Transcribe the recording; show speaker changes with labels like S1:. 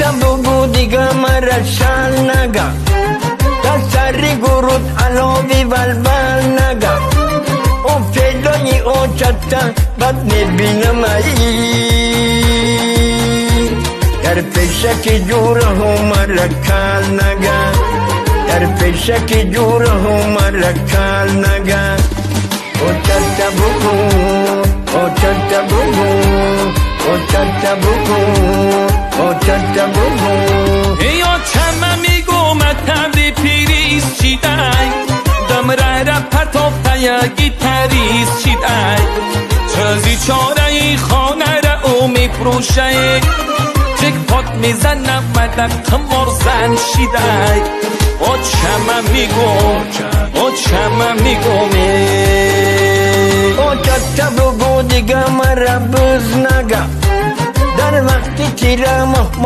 S1: چتا بگو دیگه مرا شال نگه تا سری گرود علاوی والبال نگه او فیلای او چتا بد نبینم در پیشک جور هم مرا کال نگه در پیشک جور هم مرا کال نگه او چتا بگو او چتا بگو او چتا بگو او چتا بگو
S2: یا چما میگو مطبی پیریز چیدای دمره را پتافتای گیتریز چیدای چازی چاره خانه را او میفروشه جک پات میزنم مدد قمار زن شیدای او چما میگو او چما میگو
S1: او چتا بگو دیگه مرا بز نگه در وقتی تیره محمد